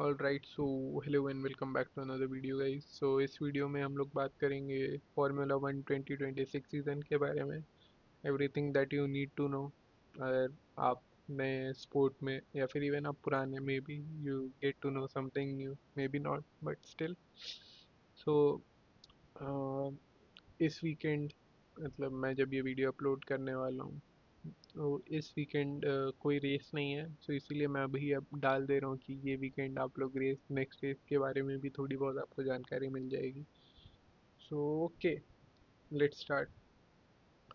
All right so hello and welcome back to another video guys. So इस वीडियो में हम लोग बात करेंगे फार्मूला वन 2026 सीज़न के बारे में। Everything that you need to know. अगर आप नए स्पोर्ट में या फिर इवन आप पुराने में भी you get to know something new, maybe not but still. So इस वीकेंड, मतलब मैं जब ये वीडियो अपलोड करने वाला हूँ तो इस वीकेंड कोई रेस नहीं है। सो इसीलिए मैं अभी अब डाल दे रहा हूँ कि ये वीकेंड आप लोग नेक्स्ट रेस के बारे में भी थोड़ी बहुत आपको जानकारी मिल जाएगी। So okay, let's start.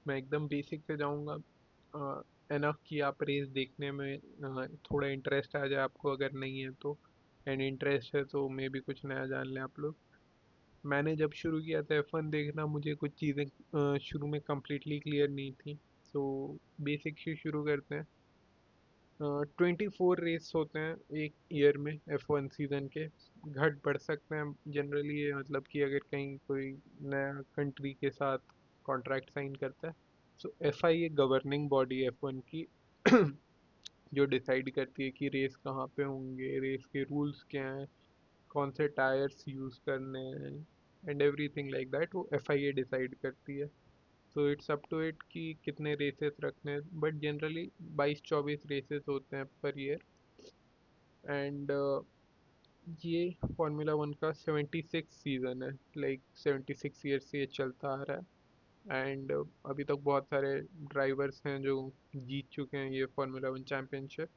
मैं एकदम बेसिक से जाऊँगा। एनफ कि आप रेस देखने में थोड़ा इंटरेस्ट आ जाए आपको, अगर नहीं है तो एंड इंटरेस्ट है तो मे भी कुछ नया जान लें आप लोग। मैंने जब शुरू किया था F1 देखना, मुझे कुछ चीज़ें शुरू में कम्प्लीटली क्लियर नहीं थी। सो बेसिक से शुरू करते हैं। 24 रेस होते हैं एक ईयर में F1 सीज़न के। घट बढ़ सकते हैं जनरली, ये मतलब कि अगर कहीं कोई नया कंट्री के साथ कॉन्ट्रैक्ट साइन करता है। सो FIA गवर्निंग बॉडी F1 की जो डिसाइड करती है कि रेस कहाँ पे होंगे, रेस के रूल्स क्या हैं, कौन से टायर्स यूज़ करने हैं एंड एवरीथिंग लाइक दैट, वो FIA डिसाइड करती है। So it's up to it कि कितने रेसेस रखने हैं, बट जनरली 22-24 रेसेस होते हैं पर ईयर। एंड ये फार्मूला वन का 76 सीज़न है। लाइक 76 ईयर से ये चलता आ रहा है एंड अभी तक बहुत सारे ड्राइवर्स हैं जो जीत चुके हैं ये फार्मूला वन चैम्पियनशिप।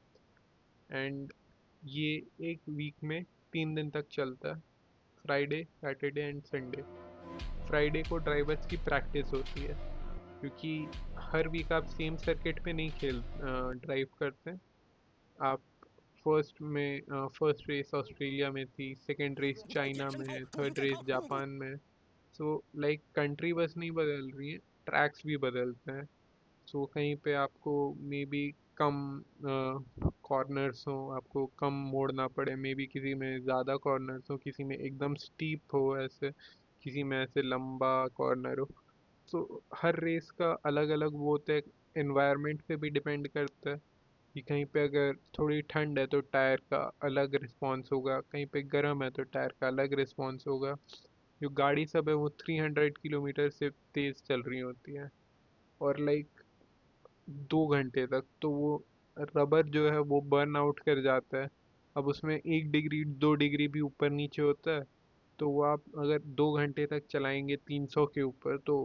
एंड ये एक वीक में 3 दिन तक चलता है, Friday Saturday and Sunday. Friday को ड्राइवर्स की प्रैक्टिस होती है, क्योंकि हर वीक आप सेम सर्किट पे नहीं खेल ड्राइव करते। आप फर्स्ट रेस ऑस्ट्रेलिया में थी, सेकंड रेस चाइना में है, थर्ड रेस जापान में। सो लाइक कंट्री बस नहीं बदल रही है, ट्रैक्स भी बदलते हैं। सो कहीं पे आपको मे बी कम कॉर्नर्स हो, आपको कम मोड़ना पड़े, मे बी किसी में ज़्यादा कॉर्नर्स हो, किसी में एकदम स्टीप हो, ऐसे किसी में ऐसे लंबा कॉर्नर हो। सो हर रेस का अलग अलग वो होता है। एनवायरनमेंट पे भी डिपेंड करता है कि कहीं पे अगर थोड़ी ठंड है तो टायर का अलग रिस्पॉन्स होगा, कहीं पे गर्म है तो टायर का अलग रिस्पॉन्स होगा। जो गाड़ी सब है वो 300 किलोमीटर से तेज़ चल रही होती है, और लाइक 2 घंटे तक तो वो रबर जो है वो बर्न आउट कर जाता है। अब उसमें 1 डिग्री 2 डिग्री भी ऊपर नीचे होता है, तो वो आप अगर 2 घंटे तक चलाएंगे 300 के ऊपर तो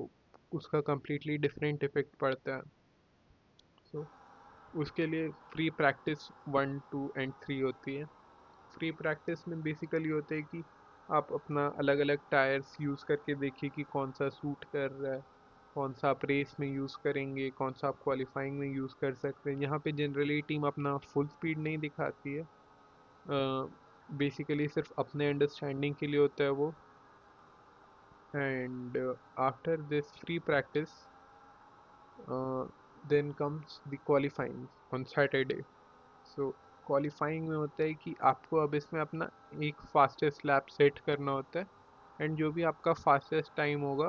उसका कम्प्लीटली डिफरेंट इफेक्ट पड़ता है। सो उसके लिए फ्री प्रैक्टिस 1 2 एंड 3 होती है। फ्री प्रैक्टिस में बेसिकली होता है कि आप अपना अलग अलग टायर्स यूज़ करके देखिए कि कौन सा सूट कर रहा है, कौन सा आप रेस में यूज़ करेंगे, कौन सा आप क्वालिफाइंग में यूज़ कर सकते हैं। यहाँ पे जनरली टीम अपना फुल स्पीड नहीं दिखाती है, बेसिकली सिर्फ अपने अंडरस्टैंडिंग के लिए होता है वो। And after this free practice then comes the qualifying on Saturday. So qualifying में होता है कि आपको अब इसमें अपना एक फास्टेस्ट लैप सेट करना होता है। एंड जो भी आपका फास्टेस्ट टाइम होगा,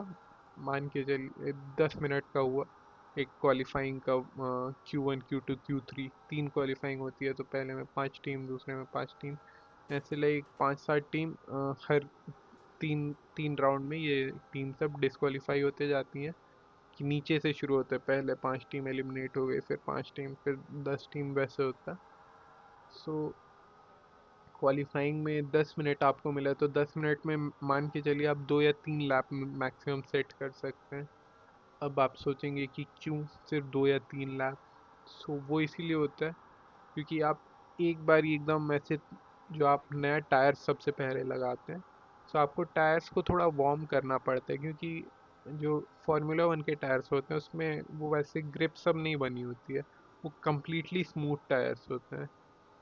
मान के चलिए 10 मिनट का हुआ एक क्वालिफाइंग का, Q1 Q2 Q3 3 क्वालिफाइंग होती है, तो पहले में 5 टीम, दूसरे में 5 टीम, ऐसे लाइक 5-7 टीम। हर तीन तीन राउंड में ये टीम सब डिस्क्वालीफाई होते जाती हैं। कि नीचे से शुरू होता है, पहले 5 टीम एलिमिनेट हो गई, फिर 5 टीम, फिर 10 टीम, वैसे होता है। सो क्वालिफाइंग में 10 मिनट आपको मिला तो 10 मिनट में मान के चलिए आप 2 या 3 लैप मैक्सिमम सेट कर सकते हैं। अब आप सोचेंगे कि क्यों सिर्फ 2 या 3 लैप। सो वो इसीलिए होता है क्योंकि आप एक बार ही एकदम ऐसे, जो आप नया टायर सबसे पहले लगाते हैं, सो आपको टायर्स को थोड़ा वार्म करना पड़ता है, क्योंकि जो फार्मूला वन के टायर्स होते हैं उसमें वो वैसे ग्रिप सब नहीं बनी होती है, वो कम्प्लीटली स्मूथ टायर्स होते हैं।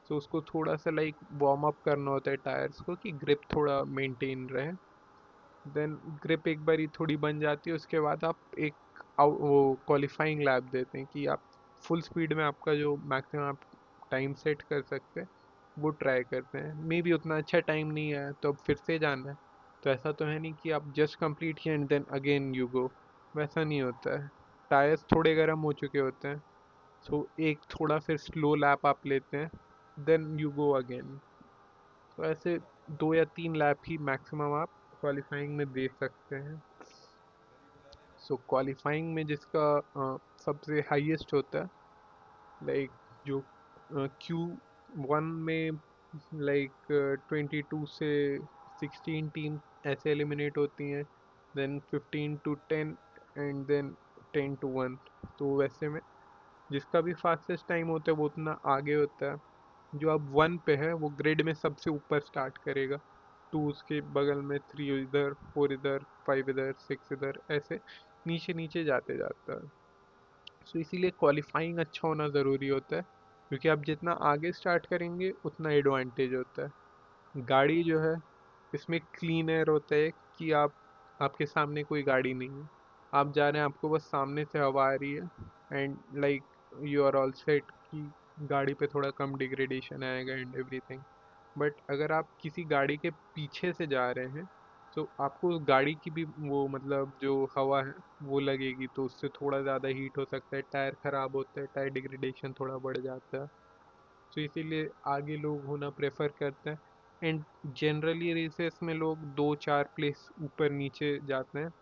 सो उसको थोड़ा सा लाइक वार्म अप करना होता है टायर्स को कि ग्रिप थोड़ा मेंटेन रहे। देन ग्रिप एक बार ही थोड़ी बन जाती है, उसके बाद आप एक वो क्वालिफाइंग लैप देते हैं कि आप फुल स्पीड में आपका जो मैक्सिमम आप टाइम सेट कर सकते हैं वो ट्राई करते हैं। मे भी उतना अच्छा टाइम नहीं आया तो अब फिर से जाना है। तो ऐसा तो है नहीं कि आप जस्ट कंप्लीट किया and then again you go, वैसा नहीं होता है। टायर्स थोड़े गर्म हो चुके होते हैं, सो एक थोड़ा फिर स्लो लैप आप लेते हैं, देन यू गो अगेन। तो ऐसे 2 या 3 लैप ही मैक्सिमम आप क्वालिफाइंग में दे सकते हैं। सो क्वालिफाइंग में जिसका सबसे हाईएस्ट होता है, लाइक जो Q1 में लाइक 22 से 16 टीम ऐसे एलिमिनेट होती हैं, then 15 to 10, and then 10 to 1। तो वैसे में जिसका भी फास्टेस्ट टाइम होता है वो उतना आगे होता है। जो अब 1 पे है वो ग्रिड में सबसे ऊपर स्टार्ट करेगा, 2 उसके बगल में, 3 इधर, 4 इधर, 5 इधर, 6 इधर, ऐसे नीचे नीचे जाते जाता है। सो इसीलिए क्वालिफाइंग अच्छा होना ज़रूरी होता है, क्योंकि आप जितना आगे स्टार्ट करेंगे उतना एडवांटेज होता है। गाड़ी जो है इसमें क्लीन एयर होता है कि आपके सामने कोई गाड़ी नहीं है, आप जा रहे हैं, आपको बस सामने से हवा आ रही है, and like you are all set कि गाड़ी पे थोड़ा कम डिग्रेडेशन आएगा एंड एवरीथिंग। बट अगर आप किसी गाड़ी के पीछे से जा रहे हैं तो आपको उस गाड़ी की भी वो मतलब जो हवा है वो लगेगी, तो उससे थोड़ा ज़्यादा हीट हो सकता है, टायर खराब होता है, टायर डिग्रेडेशन थोड़ा बढ़ जाता है। तो इसीलिए आगे लोग होना प्रेफर करते हैं। एंड जनरली रेसेस में लोग 2-4 प्लेस ऊपर नीचे जाते हैं,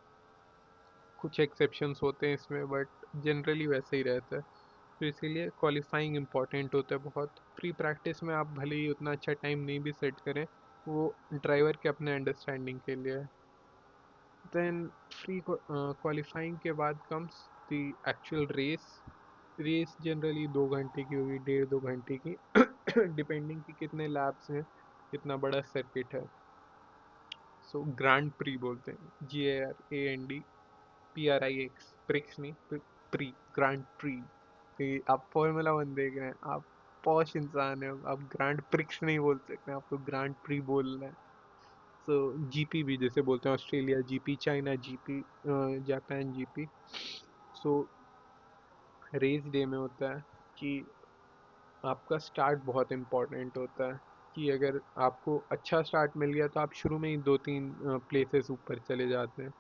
कुछ एक्सेप्शंस होते हैं इसमें, बट जनरली वैसे ही रहता है। तो इसीलिए क्वालिफाइंग इम्पॉर्टेंट होता है बहुत। प्री प्रैक्टिस में आप भले ही उतना अच्छा टाइम नहीं भी सेट करें, वो ड्राइवर के अपने अंडरस्टैंडिंग के लिए है। देन फ्री क्वालिफाइंग के बाद comes the actual race. Race generally 2 घंटे की होगी, 1.5-2 घंटे की, डिपेंडिंग कि कितने लैप्स हैं, कितना बड़ा सर्किट है। सो ग्रैंड प्री बोलते हैं, GRAND, प्रिक्स नहीं, प्री, ग्रैंड प्री। कि आप फॉर्मूला 1 देख रहे हैं, आप पॉश इंसान है, आप ग्रैंड प्रिक्स नहीं बोल सकते, आपको ग्रैंड प्री बोलना है। सो जीपी भी जैसे बोलते हैं, Australia GP, China GP, Japan GP. So race day में होता है कि आपका स्टार्ट बहुत इम्पोर्टेंट होता है, कि अगर आपको अच्छा स्टार्ट मिल गया तो आप शुरू में ही 2-3 प्लेसेस ऊपर चले जाते हैं।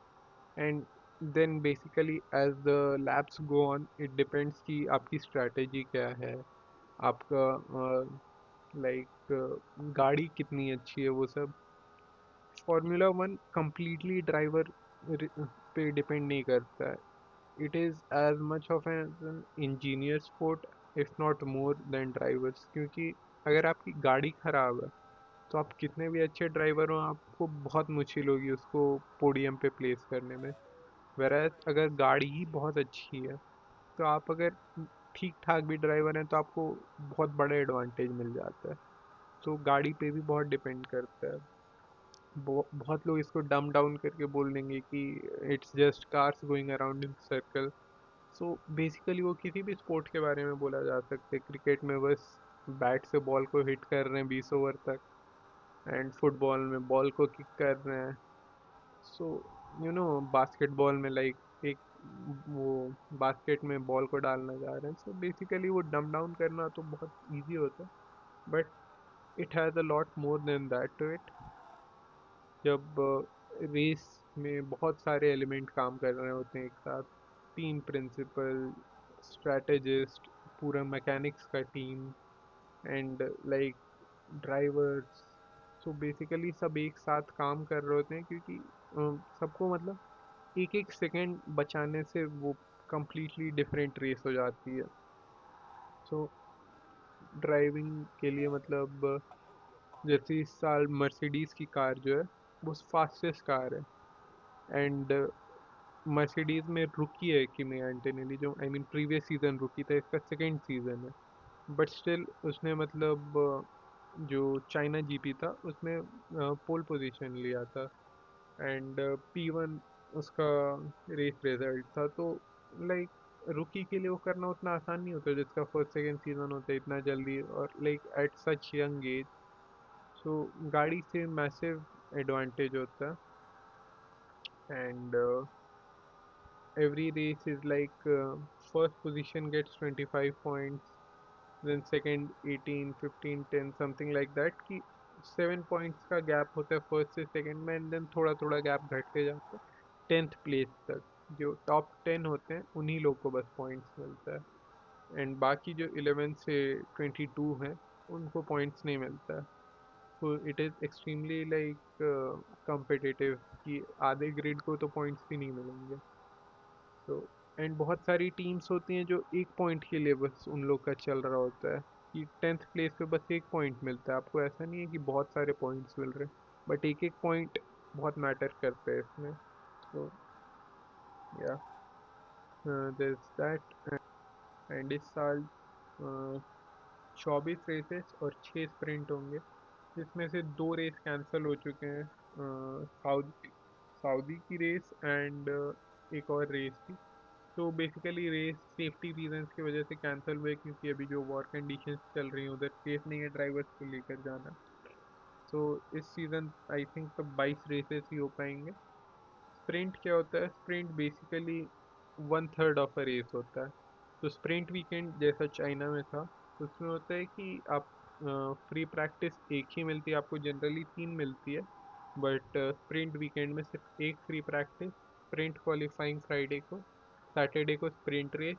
And then basically as the laps go on, it depends कि आपकी स्ट्रैटेजी क्या है, आपका लाइक गाड़ी कितनी अच्छी है, वो सब। फार्मूला 1 completely ड्राइवर पे डिपेंड नहीं करता है, it is as much of an engineer sport, if not more than drivers. क्योंकि अगर आपकी गाड़ी खराब है तो आप कितने भी अच्छे ड्राइवर हो, आपको बहुत मुश्किल होगी उसको पोडियम पे प्लेस करने में। वेराज अगर गाड़ी ही बहुत अच्छी है तो आप अगर ठीक ठाक भी ड्राइवर हैं तो आपको बहुत बड़ा एडवांटेज मिल जाता है। तो गाड़ी पे भी बहुत डिपेंड करता है। बहुत लोग इसको डम डाउन करके बोल देंगे कि it's just cars going around in circle. So basically वो किसी भी स्पोर्ट के बारे में बोला जा सकता है। क्रिकेट में बस बैट से बॉल को हिट कर रहे हैं 20 ओवर तक, एंड फुटबॉल में बॉल को किक कर रहे हैं। सो बास्केटबॉल में लाइक एक वो बास्केट में बॉल को डालना जा रहे हैं। सो बेसिकली वो डम डाउन करना तो बहुत इजी होता है, but it has a lot more than that to it. जब रेस में बहुत सारे एलिमेंट काम कर रहे होते हैं एक साथ, टीम प्रिंसिपल, स्ट्रेटेजिस्ट, पूरा मैकेनिक्स का team, and like drivers. So basically सब एक साथ काम कर रहे होते हैं, क्योंकि सबको मतलब एक एक सेकंड बचाने से वो completely डिफरेंट रेस हो जाती है। सो ड्राइविंग के लिए मतलब जैसे इस साल मर्सिडीज की कार जो है वो फास्टेस्ट कार है। एंड मर्सिडीज में रुकी है किमी एंटोनेली, जो आई मीन प्रीवियस सीजन रुकी था, इसका सेकेंड सीजन है, बट स्टिल उसने मतलब जो चाइना जीपी था उसमें पोल पोजीशन लिया था, एंड P1 उसका रेस रिजल्ट था। तो लाइक रुकी के लिए वो करना उतना आसान नहीं होता जिसका फर्स्ट सेकेंड सीजन होता है इतना जल्दी, और like at such young age. So गाड़ी से मैसिव एडवांटेज होता है। And every race is like first position gets 25 points, then second 18, 15, 10, something like that, कि 7 points का गैप होता है फर्स्ट से सेकंड में, एंड देन थोड़ा थोड़ा गैप घटते जाता है 10th प्लेस तक। जो टॉप 10 होते हैं उन्हीं लोग को बस पॉइंट्स मिलता है, एंड बाकी जो 11 से 22 हैं उनको पॉइंट्स नहीं मिलता है। तो it is extremely like competitive कि आधे ग्रिड को तो पॉइंट्स भी नहीं मिलेंगे। तो एंड बहुत सारी टीम्स होती हैं जो एक पॉइंट के लिए बस उन लोग का चल रहा होता है कि 10th प्लेस पे बस एक पॉइंट मिलता है आपको, ऐसा नहीं है कि बहुत सारे पॉइंट्स मिल रहे हैं, बट एक एक पॉइंट बहुत मैटर करते हैं इसमें। तो या दिस दैट। एंड इस साल 24 रेसेस और 6 स्प्रिंट होंगे, जिसमें से 2 रेस कैंसिल हो चुके हैं, सऊदी की रेस एंड एक और रेस थी। तो बेसिकली रेस सेफ्टी रीजंस की वजह से कैंसिल हुए, क्योंकि अभी जो वॉर कंडीशंस चल रही हैं उधर सेफ नहीं है ड्राइवर्स को लेकर जाना। तो इस सीज़न आई थिंक तो 22 रेसेस ही हो पाएंगे। स्प्रिंट क्या होता है? Sprint basically 1/3 of a race होता है। तो स्प्रिंट वीकेंड जैसा चाइना में था, तो उसमें होता है कि आप फ्री प्रैक्टिस एक ही मिलती है आपको, जनरली 3 मिलती है, बट स्प्रिंट वीकेंड में सिर्फ एक free practice, sprint qualifying Friday को, सैटरडे को स्प्रिंट रेस,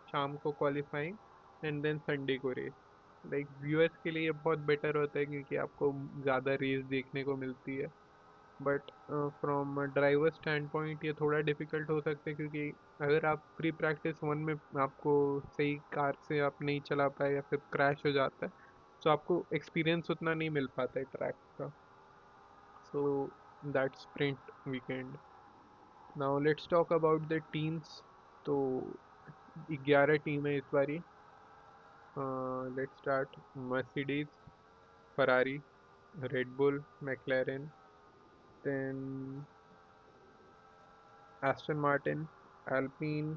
शाम को क्वालिफाइंग, एंड देन संडे को रेस। लाइक व्यूअर्स के लिए ये बहुत बेटर होता है क्योंकि आपको ज़्यादा रेस देखने को मिलती है, but from driver stand point ये थोड़ा डिफिकल्ट हो सकता है, क्योंकि अगर आप प्री प्रैक्टिस 1 में आपको सही कार से आप नहीं चला पाए या फिर क्रैश हो जाता है, तो आपको एक्सपीरियंस उतना नहीं मिल पाता है ट्रैक का। So that sprint weekend. Now let's talk about the teams. तो 11 टीम है इस बारी। Let's start. Mercedes, Ferrari, Red Bull, McLaren, then Aston Martin, Alpine,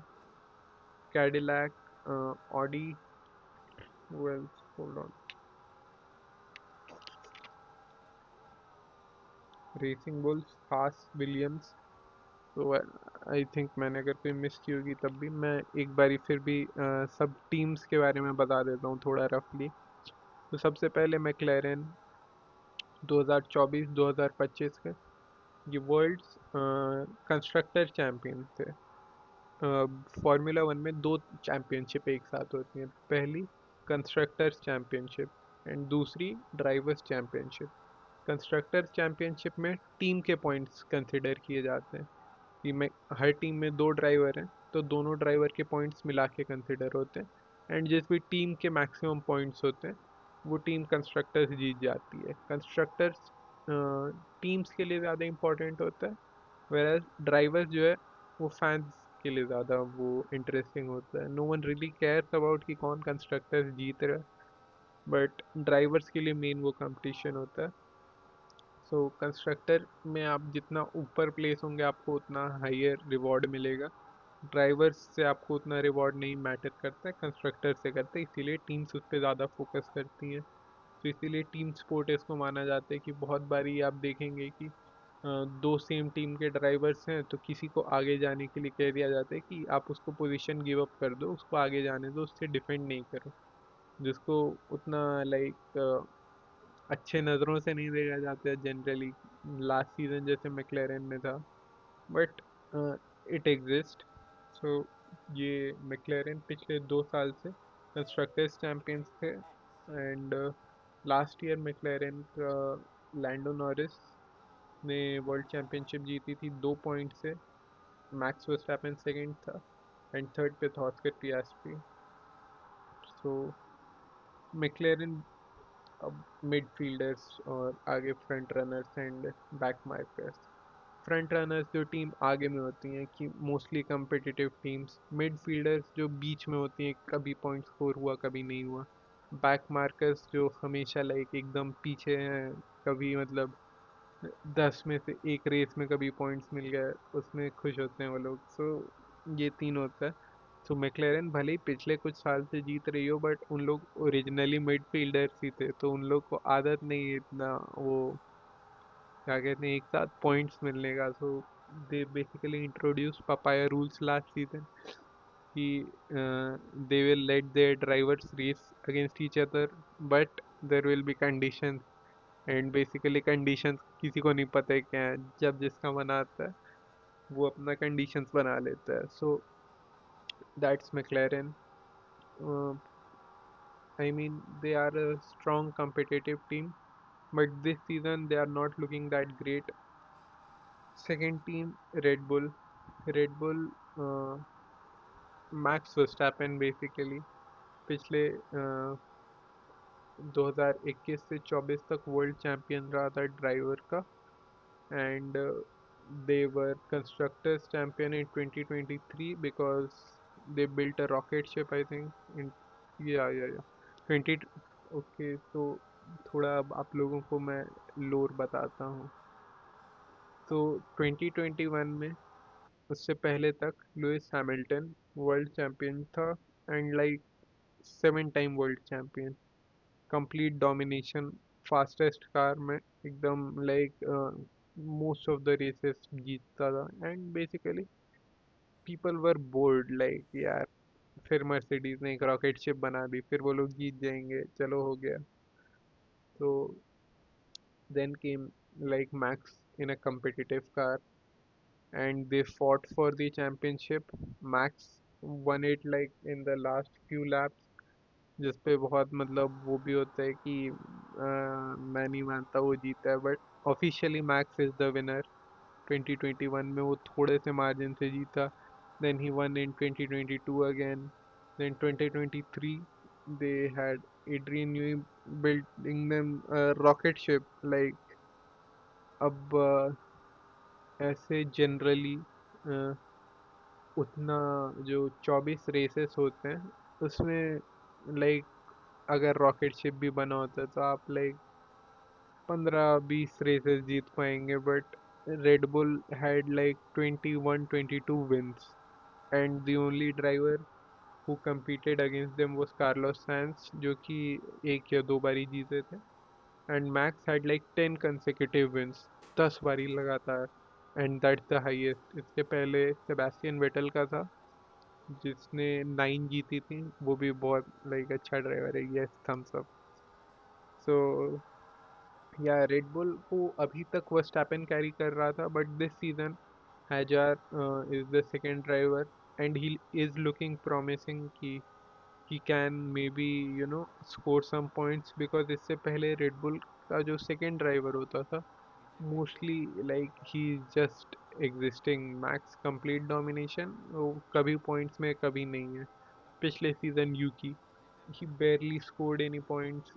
Cadillac, Audi, who else? Hold on. Racing Bulls, Haas, Williams. तो I think मैंने अगर कोई miss की होगी तब भी मैं एक बारी फिर भी सब टीम्स के बारे में बता देता हूँ थोड़ा रफली। तो सबसे पहले मैक्लेरन 2024-2025 के ये वर्ल्ड्स कंस्ट्रक्टर चैंपियन थे। फार्मूला वन में 2 चैंपियनशिप एक साथ होती हैं, पहली कंस्ट्रक्टर्स चैंपियनशिप एंड दूसरी ड्राइवर्स चैंपियनशिप। कंस्ट्रक्टर्स चैंपियनशिप में टीम के पॉइंट्स कंसिडर किए जाते हैं कि मैं हर टीम में 2 ड्राइवर हैं, तो दोनों ड्राइवर के पॉइंट्स मिला के कंसिडर होते हैं, एंड जिस भी टीम के मैक्सिमम पॉइंट्स होते हैं वो टीम कंस्ट्रक्टर्स जीत जाती है। कंस्ट्रक्टर्स टीम्स के लिए ज़्यादा इंपॉर्टेंट होता है, वेराज ड्राइवर्स जो है वो फैंस के लिए ज़्यादा वो इंटरेस्टिंग होता है। No one really cares about कि कौन कंस्ट्रक्टर्स जीत रहा है, बट ड्राइवर्स के लिए मेन वो कंपटीशन होता है। सो कंस्ट्रक्टर में आप जितना ऊपर प्लेस होंगे आपको उतना हायर रिवॉर्ड मिलेगा। ड्राइवर्स से आपको उतना रिवॉर्ड नहीं मैटर करता है, कंस्ट्रक्टर से करता है, इसीलिए टीम्स उस पर ज़्यादा फोकस करती हैं। तो इसीलिए टीम स्पोर्ट इसको माना जाता है कि बहुत बारी आप देखेंगे कि 2 सेम टीम के ड्राइवर्स हैं तो किसी को आगे जाने के लिए कह दिया जाता है कि आप उसको पोजीशन गिव अप कर दो, उसको आगे जाने दो, उससे डिफेंड नहीं करो, जिसको उतना लाइक अच्छे नज़रों से नहीं देखा जाता है जनरली। लास्ट सीजन जैसे मैक्लेरन में था, बट इट एग्जिस्ट। सो ये मैक्लेरन पिछले 2 साल से कंस्ट्रक्टर्स चैंपियंस थे, एंड लास्ट ईयर मैक्लेरन का लैंडो नॉरिस ने वर्ल्ड चैंपियनशिप जीती थी 2 पॉइंट से। मैक्स वर्स्टैपेन सेकंड था एंड थर्ड पे था ऑस्कर पियास्ट्री। सो मैक्लेरन अब मिडफील्डर्स और आगे front runners and back markers. Front runners जो टीम आगे में होती हैं कि मोस्टली competitive टीम्स, मिडफील्डर्स जो बीच में होती हैं, कभी पॉइंट स्कोर हुआ कभी नहीं हुआ, बैक मार्कर्स जो हमेशा लाइक एकदम पीछे हैं, कभी मतलब 10 में से 1 रेस में कभी पॉइंट्स मिल गए उसमें खुश होते हैं वो लोग। सो ये 3 होता है। तो मैक्लेरन भले ही पिछले कुछ साल से जीत रही हो, बट उन लोग ओरिजिनली मिडफील्डर्स ही थे, तो उन लोग को आदत नहीं है इतना वो क्या कहते हैं एक साथ पॉइंट्स मिलने का। So they basically introduce papaya rules last season कि they will let their drivers race against each other, but there will be conditions, and basically conditions किसी को नहीं पता है क्या है, जब जिसका मन आता है वो अपना कंडीशंस बना लेता है। So that's McLaren. I mean they are a strong competitive team, but this season they are not looking that great. Second team, Red Bull. Red Bull, max Verstappen basically पिछले 2021 से 24 तक वर्ल्ड चैंपियन रहा था driver का and they were constructors champion in 2023 because they built a rocket ship I think in yeah 20 okay तो थोड़ा अब आप लोगों को मैं लोर बताता हूँ तो 2021 में उससे पहले तक लुइस हैमिल्टन वर्ल्ड चैंपियन था and like 7 time world champion complete domination fastest car में एकदम like most of the races जीतता था and basically people were bored like यार फिर मर्सिडीज ने एक रॉकेट शिप बना दी फिर वो लोग जीत जाएंगे चलो हो गया तो then came like Max in a competitive car and they fought for the championship. Max won it like in the last few laps जिस पे बहुत मतलब वो भी होता है कि मैं नहीं मानता वो जीता है but officially Max is the winner 2021 में वो थोड़े से मार्जिन से जीता देन ही won in 2022 again then 2023 they had Adrian Newey building them a rocket ship like अब ऐसे जनरली उतना जो 24 रेसेस होते हैं उसमें लाइक अगर रॉकेट शिप भी बना होता है तो आप लाइक 15-20 रेसेस जीत पाएंगे but Red Bull had like 21-22 wins and the only driver who competed against them was Carlos Sainz जो कि एक या दो बारी जीते थे and Max had like 10 consecutive wins 10 बारी लगातार एंड दैट्स द हाईएस्ट इसके पहले सेबेस्टियन वेटल का था जिसने 9 जीती थी वो भी बहुत लाइक अच्छा ड्राइवर है यस थम्स अप सो या रेड बुल को अभी तक वर्स्टैपेन कैरी कर रहा था but this season Hadjar is the second driver and he is looking promising कि he can maybe you know score some points because इससे पहले रेड बुल का जो सेकंड ड्राइवर होता था mostly like he just existing Max complete domination वो कभी points में कभी नहीं है पिछले season Yuki he barely scored any points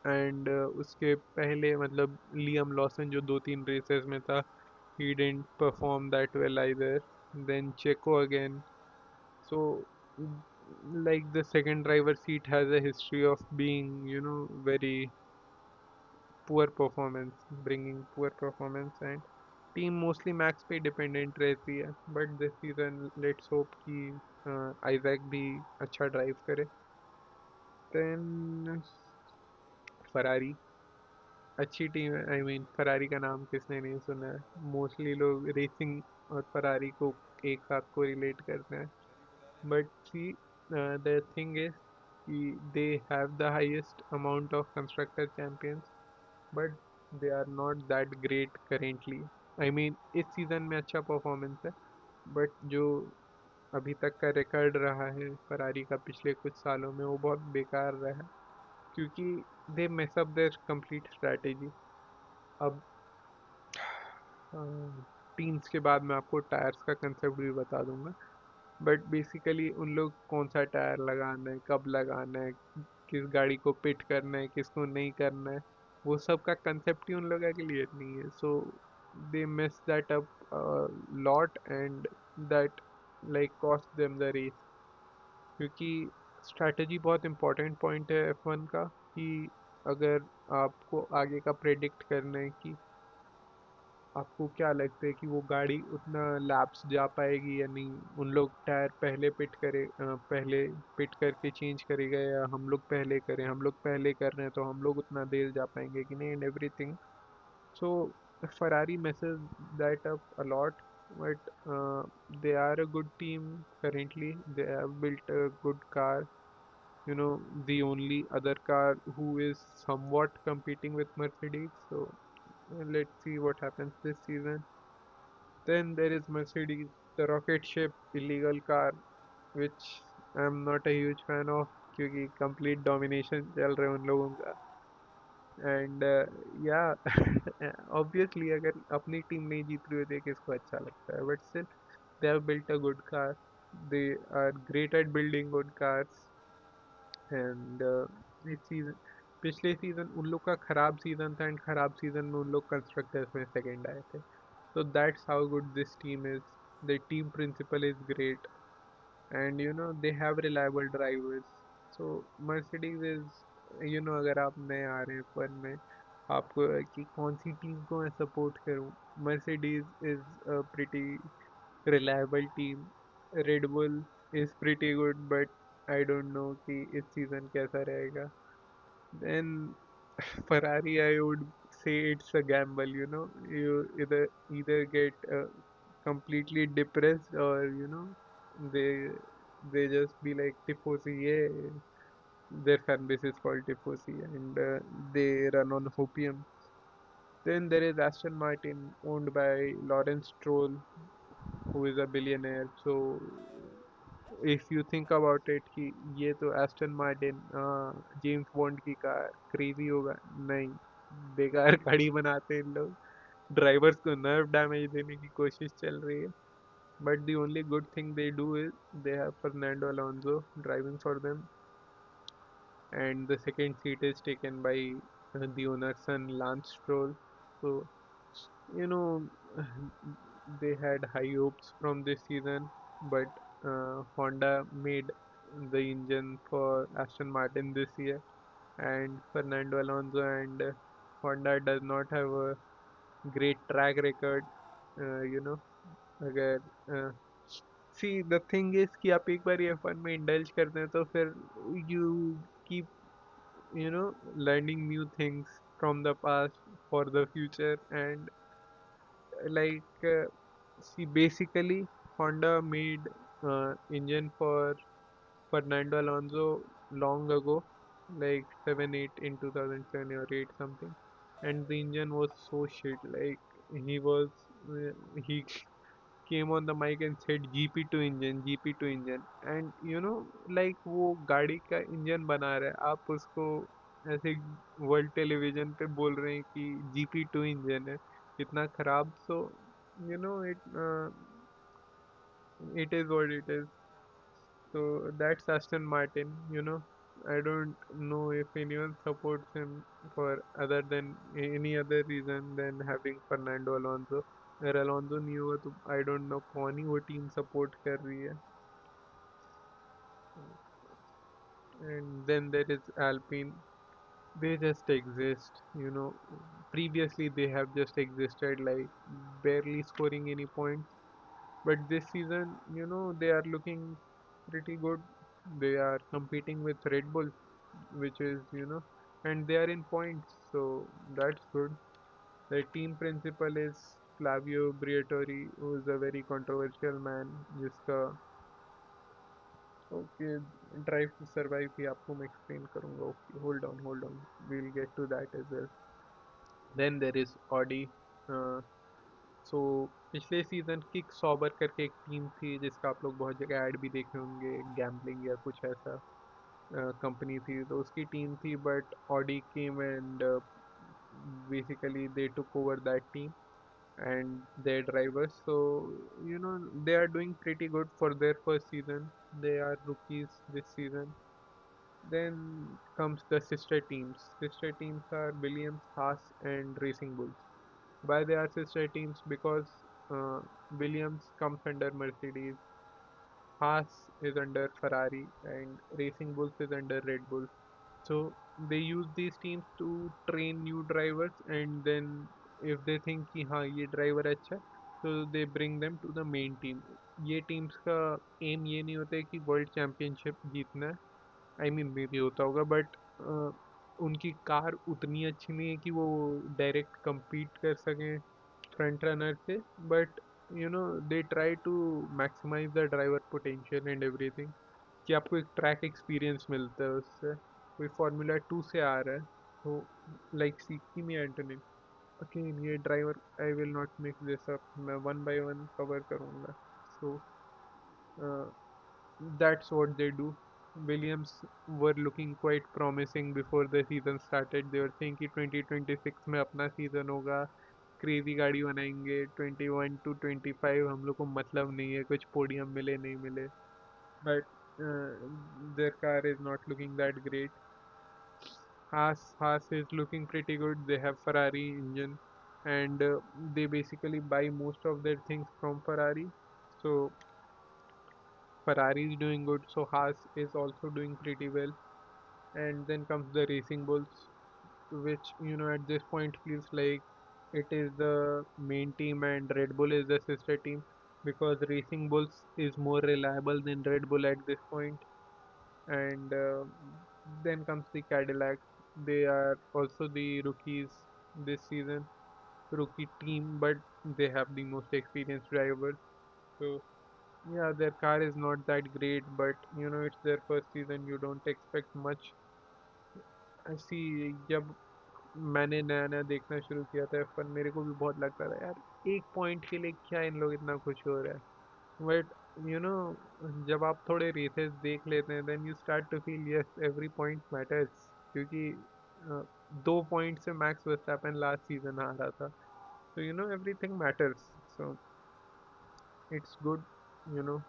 and उसके पहले मतलब लियम लॉसन जो 2-3 रेसेस में था he didn't perform that well either then Checo again so like the second driver seat has a history of being you know very poor performance bringing poor performance and team mostly max पे dependent रहती है but this season let's hope कि Isaac भी अच्छा drive करे then Ferrari अच्छी team है I mean Ferrari का नाम किसने नहीं सुना है मोस्टली लोग रेसिंग और फरारी को एक साथ को रिलेट करते हैं but see the thing is कि they have the highest amount of constructor champions but they are not that great currently I mean इस सीज़न में अच्छा परफॉर्मेंस है बट जो अभी तक का रिकॉर्ड रहा है फरारी का पिछले कुछ सालों में वो बहुत बेकार रहा है क्योंकि they mess up their complete strategy अब टीम्स के बाद मैं आपको टायर्स का कंसेप्ट भी बता दूंगा बट बेसिकली उन लोग कौन सा टायर लगाना है कब लगाना है किस गाड़ी को पिट करना है किसको नहीं करना है वो सब का कंसेप्ट ही उन लोगों के लिए नहीं है so they mess that up lot and that like cost them the race क्योंकि स्ट्रैटेजी बहुत इंपॉर्टेंट पॉइंट है F1 का कि अगर आपको आगे का प्रेडिक्ट करना है कि आपको क्या लगता है कि वो गाड़ी उतना लैप्स जा पाएगी या नहीं उन लोग टायर पहले पिट करके चेंज करेगा या हम लोग पहले करें हम लोग पहले कर रहे हैं तो हम लोग उतना देर जा पाएंगे कि नहीं and everything so Ferrari messes that up a lot but they are a good team currently they have built a good car you know the only other car who is somewhat competing with Mercedes so let's see what happens this season. Then there is Mercedes, the rocket ship illegal car, which I'm not a huge fan of क्योंकि complete domination चल रहा है उन लोगों का and या obviously अगर अपनी टीम नहीं जीत रही होती है किसको अच्छा लगता है, but still they have built a good car, they are great at building good cars. And इस सीजन, पिछले सीजन उन लोग का खराब सीजन था एंड खराब सीजन में उन लोग कंस्ट्रक्टर्स में सेकंड आए थे। So that's how good this team is. The team principle is great, and they have reliable drivers. So Mercedes is, अगर आप नए आ रहे हैं फन में, आपको कि कौन सी टीम को मैं सपोर्ट करूं, Mercedes is a pretty reliable team. Red Bull is pretty good, but I don't know कि इस सीजन कैसा रहेगा. Then Ferrari, I would say it's a gamble. You either get completely depressed, or they they just be like Tifosi. Yeah, their fan base is called Tifosi, and they run on hopium. Then there is Aston Martin, owned by Lawrence Stroll, who is a billionaire. So if you think about it कि ये तो Aston Martin James bond की car crazy होगा, नहीं, बेकार गाड़ी बनाते हैं इन लोग, ड्राइवर्स को नर्व डैमेज देने की कोशिश चल रही है। But the only good thing they do is they have Fernando Alonso driving for them, and the second seat is taken by the owner's son Lance Stroll. So you know they had high hopes from this season, but Honda made the engine for Aston Martin this year, and Fernando Alonso and Honda does not have a great track record. अगर सी the thing is कि आप एक बार ये fun में indulge करते हैं तो फिर you keep learning new things from the past for the future, and like see basically Honda made engine for Fernando Alonso long ago, like 7 8 in 2007 or 8 something, and the engine was so shit, like he was he came on the mic and said GP2 engine, GP2 engine, and like वो गाड़ी का engine बना रहा है, आप उसको ऐसे world television पे बोल रहे हैं कि GP2 इंजन है, इतना खराब. So it is what it is. So that's Aston Martin. I don't know if anyone supports him for other than any other reason than having Fernando Alonso. अगर Alonso नहीं होगा तो आई डोंट नो कौन ही वो team support कर रही है. And then there is Alpine. They just exist. Previously they have just existed, like barely scoring any points, but this season they are looking pretty good. They are competing with Red Bull, which is and they are in points, so that's good. The team principal is Flavio Briatore, who is a very controversial man, जिसका okay drive to survive भी आपको मैं explain करूंगा. Okay, hold on, we will get to that as well. Then there is Audi. So पिछले season kick sober करके एक team थी जिसका आप लोग बहुत जगह ऐड भी देखे होंगे, गैम्बलिंग या कुछ ऐसा कंपनी थी, तो उसकी टीम थी, but Audi came and basically they took over that team and their drivers. So they are doing pretty good for their first season. They are rookies this season. Then comes the sister teams. Sister teams are Williams, Haas, and Racing Bulls. Why they are sister teams? Because Williams comes under Mercedes, Haas is under Ferrari, and Racing Bulls is under Red Bull. So they use these teams to train new drivers, and then if they think कि हाँ ये driver अच्छा है, so they bring them to the main team. ये teams का M ये नहीं होता है कि वर्ल्ड चैम्पियनशिप जीतना है, आई मीन मे भी होता होगा, बट उनकी कार उतनी अच्छी नहीं है कि वो डायरेक्ट compete कर सकें फ्रंट रनर से, but they try to maximise the driver potential and everything, कि आपको एक ट्रैक एक्सपीरियंस मिलता है उससे. कोई फार्मूला 2 से आ रहा है तो लाइक सीखी मी एंटोनी, अगेन ये driver, I will not mix this up, मैं वन बाय वन कवर करूँगा. So that's what they do. Williams were looking quite promising before the season started. They were saying कि 2026 में अपना सीजन होगा, crazy गाड़ी बनाएंगे, 21 to 25 हम लोग को मतलब नहीं है कुछ पोडियम मिले नहीं मिले, but their car is not looking that great. Haas is looking pretty good. They have Ferrari engine, and they basically buy most of their things from Ferrari. So Ferrari is doing good. So Haas is also doing pretty well. And then comes the Racing Bulls, which at this point feels like it is the main team and Red Bull is the sister team, because Racing Bulls is more reliable than Red Bull at this point. And then comes the Cadillac. They are also the rookies this season, rookie team, but they have the most experienced drivers. So yeah, their car is not that great, but it's their first season. You don't expect much. I see. जब मैंने नया नया देखना शुरू किया था F1, मेरे को भी बहुत लगता था यार, एक पॉइंट के लिए क्या इन लोग इतना खुश हो रहे हैं, बट यू नो जब आप थोड़े रेसेस देख लेते हैं then you start to feel yes every point matters, क्योंकि 2 पॉइंट से मैक्स वर्स्टैपन लास्ट सीजन आ रहा था, तो everything matters, so it's good you know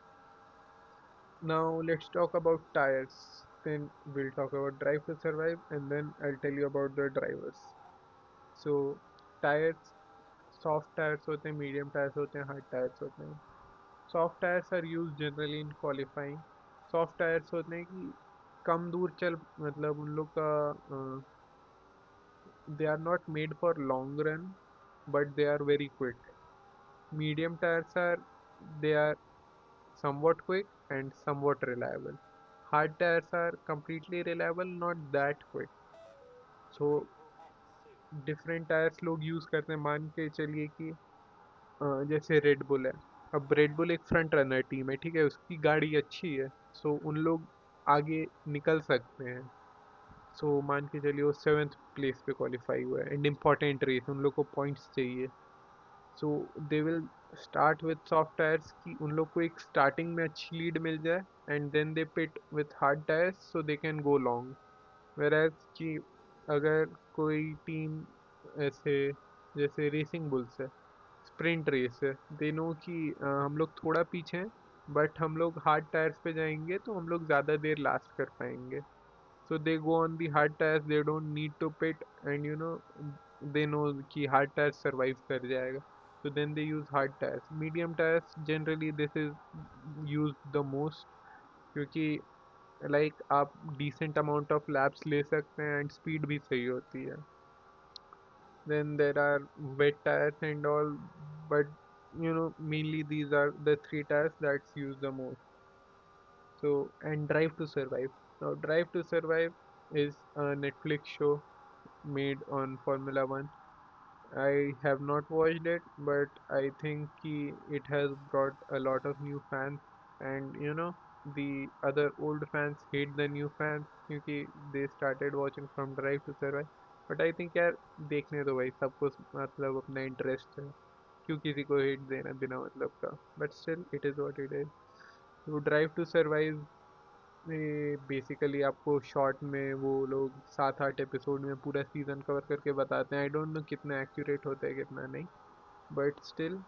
Now let's talk about tires. Then we'll talk about Drive to Survive, and then I'll tell you about the drivers. So tires, soft tires होते हैं, medium tires होते हैं, hard tires होते हैं. Soft tires are used generally in qualifying. Soft tires होते हैं कि कम दूर चल, मतलब उन लोग का they are not made for long run, but they are very quick. Medium tires are, they are somewhat quick and somewhat reliable. Hard tires are completely reliable, not that quick. So different tyres लोग use करते हैं, मान के चलिए कि जैसे red bull है. अब रेड बुल एक फ्रंट रनर टीम है, ठीक है, उसकी गाड़ी अच्छी है, सो उन लोग आगे निकल सकते हैं. सो मान के चलिए वो 7th प्लेस पे क्वालिफाई हुआ है एंड इम्पॉर्टेंट रेस, उन लोग को पॉइंट्स चाहिए. So they will start with soft tyres कि उन लोग को एक स्टार्टिंग में अच्छी लीड मिल जाए, and then they pit with hard tyres so they can go long. वेराज कि अगर कोई टीम ऐसे जैसे रेसिंग बुल्स है, स्प्रिंट रेस है, दे नो कि हम लोग थोड़ा पीछे हैं, बट हम लोग हार्ड टायर्स पे जाएंगे तो हम लोग ज़्यादा देर लास्ट कर पाएंगे. So they go on the hard tires, they don't need to pit, and they know कि hard tires survive कर जाएगा, so then they use hard tires. Medium tires generally this is used the most, क्योंकि like आप decent amount of laps ले सकते हैं and speed भी सही होती है. Then there are wet tires and all, but mainly these are the three tires that's used the most. So, and Drive to Survive. Now, Drive to Survive is a Netflix show made on Formula One. I have not watched it, but I think it has brought a lot of new fans, and the other old fans hate the new fans क्योंकि they started watching from Drive to Survive. But I think यार देखने दो भाई, सबको मतलब अपना interest है, क्यों किसी को हेट देना बिना मतलब का. But still it is what it is. So Drive to Survive basically आपको शॉर्ट में वो लोग 7-8 एपिसोड में पूरा सीजन कवर करके बताते हैं. आई डोंट नो कितना एक्यूरेट होता है कितना नहीं, but still.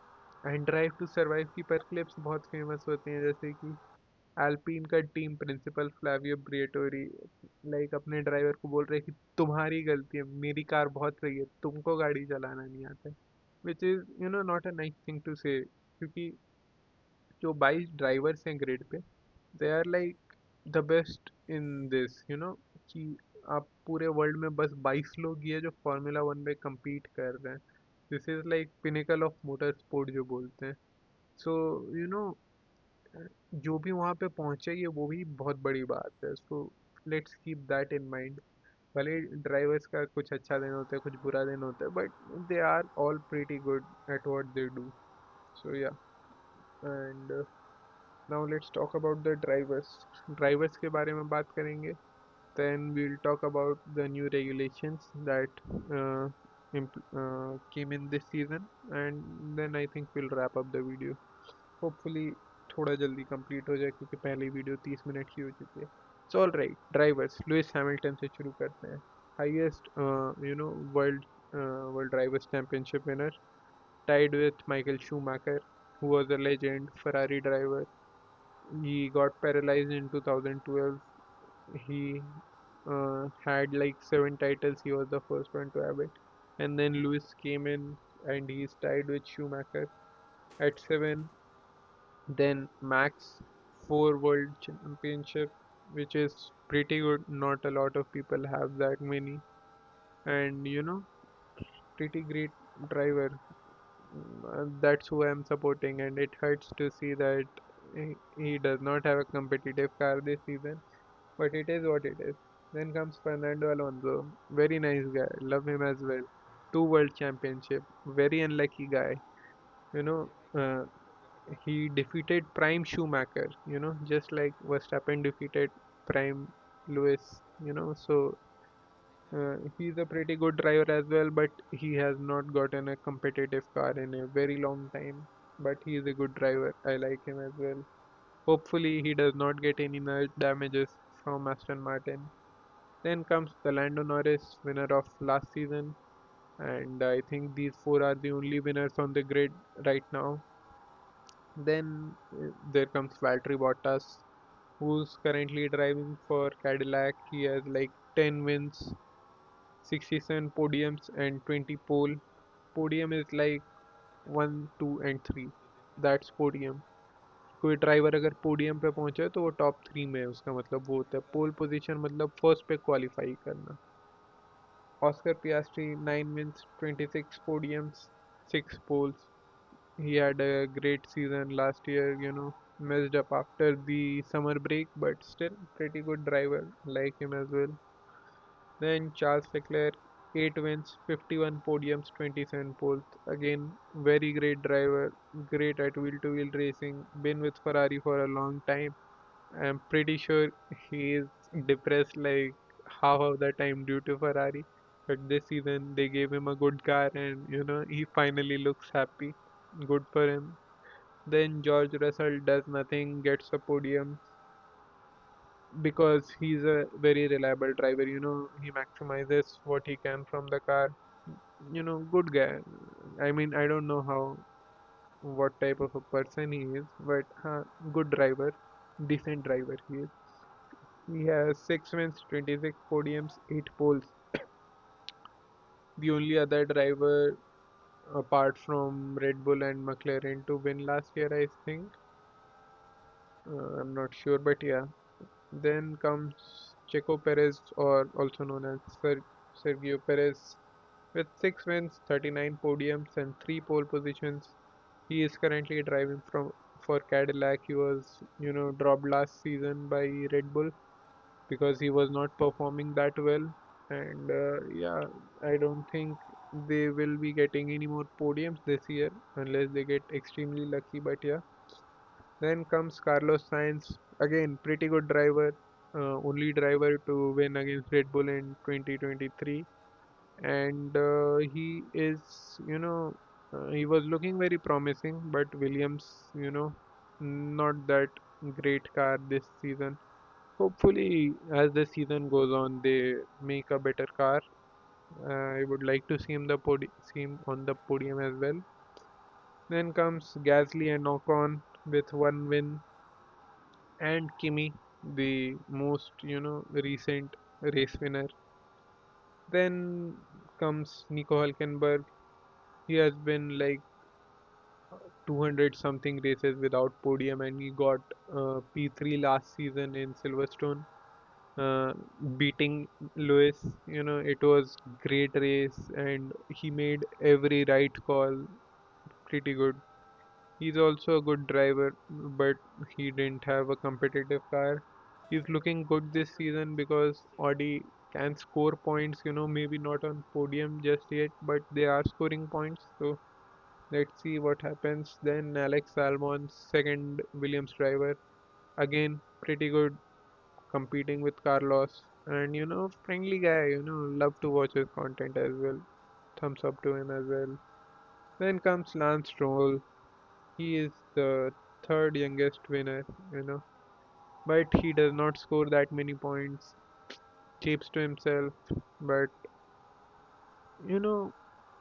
And drive to survive की पर क्लिप्स बहुत फेमस होती हैं, जैसे कि एल्पीन का टीम प्रिंसिपल फ्लैवियो ब्रिएटोरी लाइक अपने ड्राइवर को बोल रहे हैं कि तुम्हारी गलती है, मेरी कार बहुत सही है, तुमको गाड़ी चलाना नहीं आता है, which is not a nice thing to say, क्योंकि जो 22 ड्राइवर्स हैं ग्रिड पे, they are like the best in this कि आप पूरे वर्ल्ड में बस 22 लोग ही है जो फार्मूला वन में compete कर रहे हैं. This is like pinnacle of motor sport जो बोलते हैं. सो यू नो जो भी वहाँ पे पहुँचे ये वो भी बहुत बड़ी बात है. So let's keep that in mind. भले ड्राइवर्स का कुछ अच्छा दिन होता है, कुछ बुरा दिन होता है, but they are all pretty good at what they do. So yeah, and now let's talk about the drivers. Drivers के बारे में बात करेंगे. Then we'll talk about the new regulations that came in this season, and then I think we'll wrap up the video. Hopefully थोड़ा जल्दी complete हो जाए, क्योंकि पहली वीडियो 30 मिनट की हो चुकी है. So all right, drivers. Lewis Hamilton से शुरू करते हैं. Highest, world drivers championship winner, tied with Michael Schumacher, who was a legend Ferrari driver. He got paralyzed in 2012. He had like 7 titles. He was the first one to have it. And then Lewis came in and he's tied with Schumacher at 7. Then Max, 4 world championship, which is pretty good. Not a lot of people have that many. And pretty great driver. That's who I'm supporting, and it hurts to see that he does not have a competitive car this season. But it is what it is. Then comes Fernando Alonso. Very nice guy. Love him as well. 2 world championship. Very unlucky guy. You know, uh, he defeated Prime Schumacher. Just like Verstappen defeated Prime Lewis. So he's a pretty good driver as well, but he has not gotten a competitive car in a very long time. But he is a good driver. I like him as well. Hopefully, he does not get any damages from Aston Martin. Then comes the Lando Norris, winner of last season, and I think these four are the only winners on the grid right now. Then there comes Valtteri Bottas, who's currently driving for Cadillac. He has like 10 wins, 67 podiums, and 20 pole. Podium is like 1, 2, and 3. That's podium. कोई driver अगर podium पे पहुंचे तो वो top 3 में है उसका मतलब वो होता है पोल पोजीशन मतलब फर्स्ट पे क्वालिफाई करना. Oscar Piastri 9 wins, 26 podiums, 6 poles. He had a great season last year, messed up after the summer break, but still pretty good driver. Like him as well. Then Charles Leclerc, 8 wins, 51 podiums, 27 poles. Again, very great driver, great at wheel to wheel racing, been with Ferrari for a long time. I'm pretty sure he is depressed like half of the time due to Ferrari. But this season they gave him a good car and he finally looks happy. Good for him. Then George Russell does nothing, gets a podium because he's a very reliable driver. He maximizes what he can from the car. Good guy. I mean, I don't know what type of a person he is, but good driver, decent driver he is. He has 6 wins, 26 podiums, 8 poles. The only other driver apart from Red Bull and McLaren to win last year, I think. I'm not sure, but yeah. Then comes Checo Perez, or also known as Sergio Perez, with 6 wins, 39 podiums, and 3 pole positions. He is currently driving for Cadillac. He was, dropped last season by Red Bull because he was not performing that well. And yeah, I don't think they will be getting any more podiums this year unless they get extremely lucky. But yeah, then comes Carlos Sainz, again, pretty good driver, only driver to win against Red Bull in 2023. And he is, he was looking very promising, but Williams, not that great car this season. Hopefully, as the season goes on, they make a better car. I would like to see him on the podium as well. Then comes Gasly and Ocon with 1 win, and Kimi, the most recent race winner. Then comes Nico Hulkenberg. He has been like 200 something races without podium, and he got P3 last season in Silverstone, uh, beating Lewis. It was great race, and he made every right call. Pretty good. He's also a good driver, but he didn't have a competitive car. He's looking good this season because Audi can score points, maybe not on podium just yet, but they are scoring points. So let's see what happens. Then Alex Albon, second Williams driver, again pretty good, competing with Carlos. And friendly guy, love to watch his content as well. Thumbs up to him as well. Then comes Lance Stroll. He is the third youngest winner, but he does not score that many points, keeps to himself. But you know,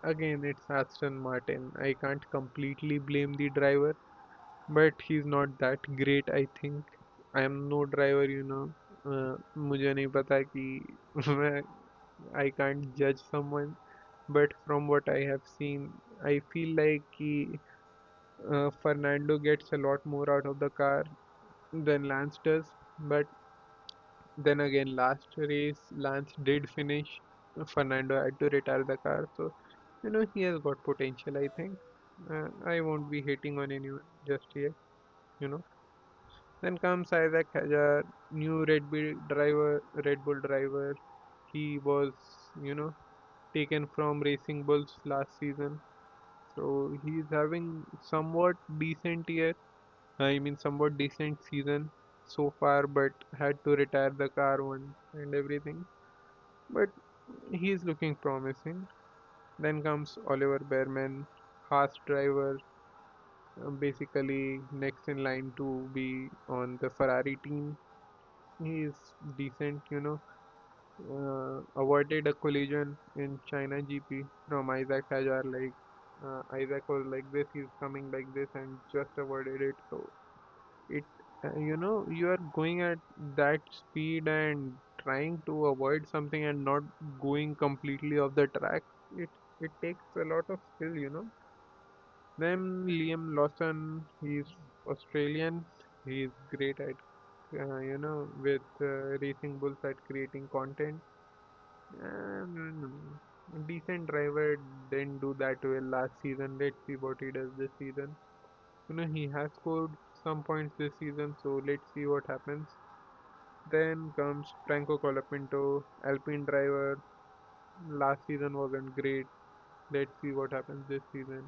again, it's Aston Martin. I can't completely blame the driver, but he's not that great, I think. I am no driver, मुझे नहीं पता कि मैं I can't judge someone, but from what I have seen, I feel like Fernando gets a lot more out of the car than Lance does. But then again, last race, Lance did finish. Fernando had to retire the car, so he has got potential. I think. I won't be hating on anyone just yet. You know. Then comes Isaac Hajar, new Red Bull driver. He was, you know, taken from Racing Bulls last season. So he's having somewhat decent year. I mean, somewhat decent season so far, but had to retire the car one and everything. But he's looking promising. Then comes Oliver Behrman, Haas driver, basically next in line to be on the Ferrari team. He is decent. Avoided a collision in China GP from Isaac Hajar. Like Isaac was like this, he's coming like this, and just avoided it. So it, you are going at that speed and trying to avoid something and not going completely off the track. It takes a lot of skill. Then Liam Lawson, he's Australian. He's great at with Racing Bulls at creating content. Decent driver, didn't do that well last season. Let's see what he does this season. He has scored some points this season, so let's see what happens. Then comes Franco Colapinto, Alpine driver. Last season wasn't great. Let's see what happens this season.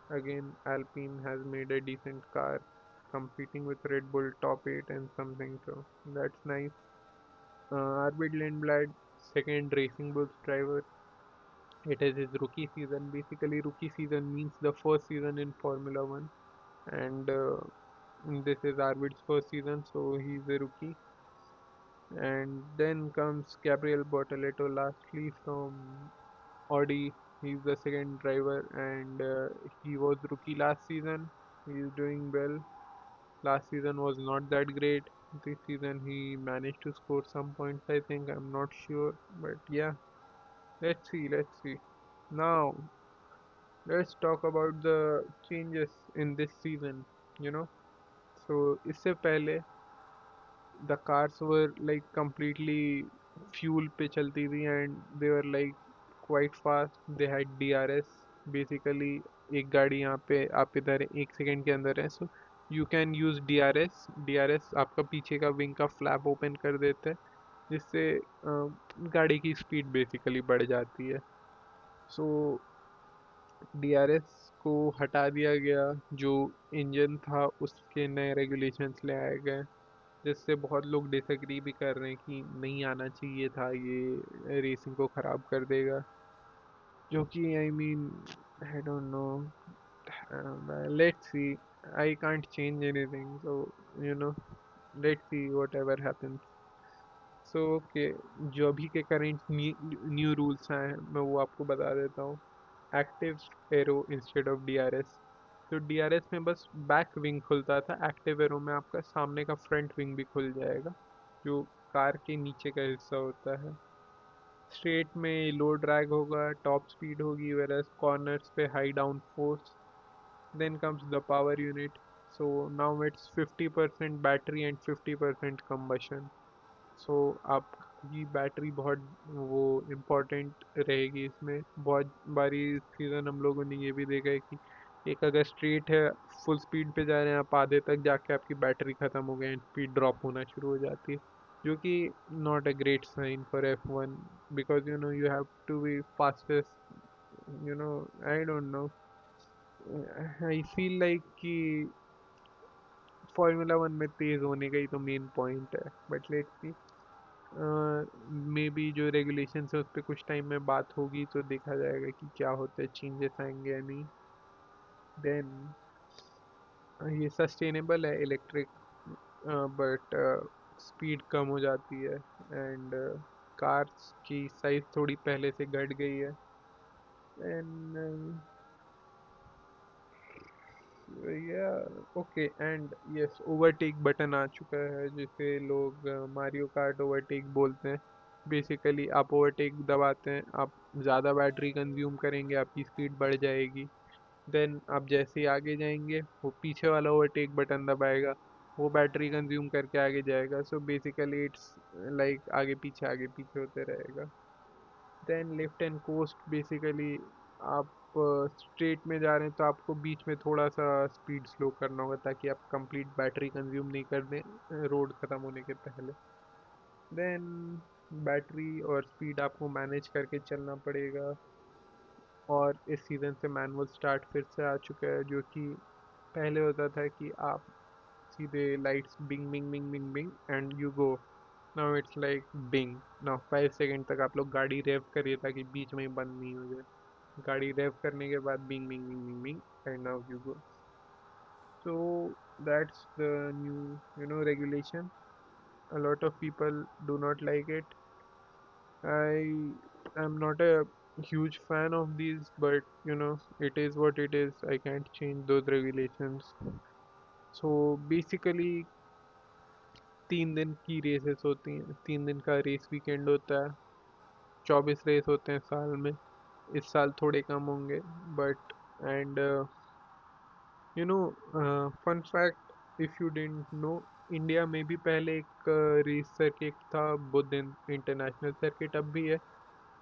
Again, Alpine has made a decent car, competing with Red Bull top 8 and something, so that's nice. Arvid Lindblad, second Racing Bulls driver. It is his rookie season. Basically, rookie season means the first season in Formula One, and this is Arvid's first season, so he's a rookie. And then comes Gabriel Bortoleto, lastly from Audi. He's the second driver, and he was rookie last season. He's doing well. Last season was not that great. This season he managed to score some points, I think. I'm not sure, but yeah, let's see. Let's see. Now let's talk about the changes in this season. You know, so इससे पहले the cars were like completely fuel पे चलती थी and they were like quite fast. They had DRS. Basically एक गाड़ी यहाँ पे आप इधर 1 सेकंड के अंदर है, so you can use DRS. DRS आपका पीछे का विंग का फ्लैप ओपन कर देता है, जिससे गाड़ी की स्पीड बेसिकली बढ़ जाती है. सो डीआरएस को हटा दिया गया. जो इंजन था उसके नए रेगुलेशंस ले आए गए, जिससे बहुत लोग डिसएग्री भी कर रहे हैं कि नहीं आना चाहिए था, ये रेसिंग को ख़राब कर देगा. जो कि I mean I don't no, let's see. I can't change anything, so you know let's see what ever happens. So okay, जो अभी के करेंट न्यू रूल्स हैं मैं वो आपको बता देता हूँ. Active arrow instead of DRS. तो डीआरएस में बस बैक विंग खुलता था, एक्टिव एरो में आपका सामने का फ्रंट विंग भी खुल जाएगा, जो कार के नीचे का हिस्सा होता है. स्ट्रेट में लो ड्रैग होगा, टॉप स्पीड होगी, वेरस कॉर्नर्स पे high downforce. Then comes the power unit. So now it's 50% battery and 50% combustion. So आपकी बैटरी बहुत वो इम्पोर्टेंट रहेगी इसमें. बहुत बारी इस सीज़न हम लोगों ने ये भी देखा है कि एक अगर स्ट्रीट है, फुल स्पीड पे जा रहे हैं आप, आधे तक जाके आपकी बैटरी ख़त्म हो गई एंड स्पीड ड्रॉप होना शुरू हो जाती है, जो कि not a great sign for F1, because you have to be fastest. You know I don't know, I feel like कि फॉर्मूला वन में तेज़ होने का ही तो मेन पॉइंट है. But let's see, maybe जो रेगुलेशंस है उस पर कुछ टाइम में बात होगी तो देखा जाएगा कि क्या होता है, चेंजेस आएंगे या नहीं. देन ये सस्टेनेबल है इलेक्ट्रिक. बट स्पीड कम हो जाती है एंड कार्स की साइज थोड़ी पहले से घट गई है and yeah okay and yes overtake button आ चुका है जिसे लोग मारियो कार्ट ओवरटेक बोलते हैं बेसिकली आप ओवरटेक दबाते हैं आप ज़्यादा बैटरी कंज्यूम करेंगे आपकी स्पीड बढ़ जाएगी देन आप जैसे ही आगे जाएंगे वो पीछे वाला ओवरटेक बटन दबाएगा वो बैटरी कंज्यूम करके आगे जाएगा सो बेसिकली इट्स लाइक आगे पीछे होते रहेगा then lift and coast basically आप स्ट्रेट में जा रहे हैं तो आपको बीच में थोड़ा सा स्पीड स्लो करना होगा ताकि आप कंप्लीट बैटरी कंज्यूम नहीं कर दें रोड ख़त्म होने के पहले देन बैटरी और स्पीड आपको मैनेज करके चलना पड़ेगा और इस सीज़न से मैनुअल स्टार्ट फिर से आ चुका है जो कि पहले होता था कि आप सीधे lights bing bing bing bing bing and you go now it's like bing now 5 second तक आप लोग गाड़ी रेव करिए ताकि बीच में ही बंद नहीं हो जाए गाड़ी रेव करने के बाद bing bing bing bing bing and now you go so that's the new regulation a lot of people do not like it I am not a huge fan of these but it is what it is I can't change those regulations so basically 3 दिन की races होती हैं 3 दिन का race weekend होता है 24 race होते हैं साल में इस साल थोड़े कम होंगे but and fun fact if you didn't know India में भी पहले एक रेस सर्किट था बुद्ध इंटरनेशनल सर्किट अब भी है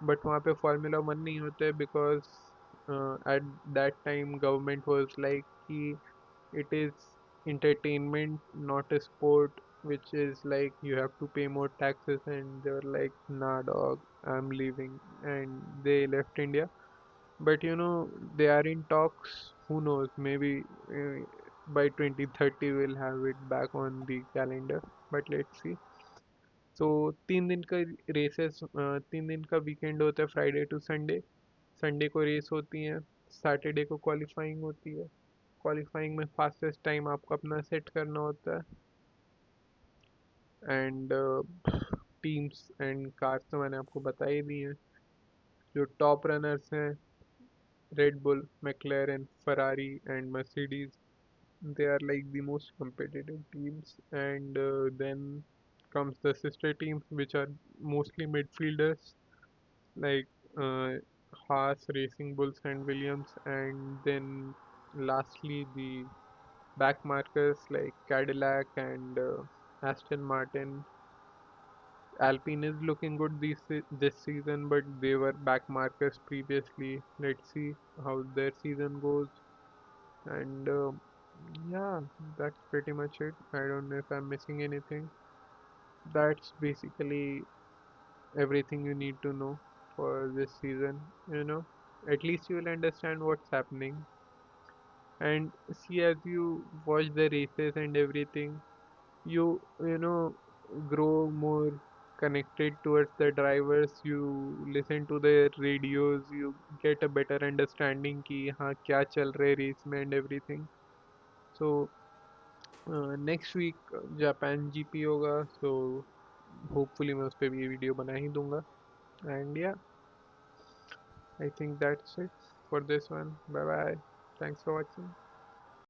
बट वहाँ पे फार्मूला वन नहीं होते because at that time government was like कि it is entertainment not a sport which is like you have to pay more taxes and they were like nah dog I'm leaving and they left India but they are in talks who knows maybe uh, by 2030 we'll have it back on the calendar but let's see so 3 दिन का races 3 दिन का weekend होता है Friday to Sunday Sunday को race होती हैं Saturday को क्वालिफाइंग होती है क्वालिफाइंग में फास्टेस्ट टाइम आपको अपना सेट करना होता है एंड टीम्स एंड कार्स तो मैंने आपको बता ही दी हैं जो टॉप रनर्स हैं red bull मैक्लेरन Ferrari and Mercedes they are like the most competitive teams and then comes the sister teams which are mostly midfielders like uh, Haas, Racing Bulls and Williams and then lastly the back markers like Cadillac and Aston Martin. Alpine is looking good this season, but they were back markers previously. Let's see how their season goes. And yeah, that's pretty much it. I don't know if I'm missing anything. That's basically everything you need to know for this season. At least you will understand what's happening. And see, as you watch the races and everything, you grow more connected towards the drivers you listen to their radios you get a better understanding कि हाँ क्या चल रहा है race में and everything so next week Japan GP होगा so hopefully मैं उस पर भी वीडियो बना ही दूंगा and yeah I think that's it for this one bye bye thanks for watching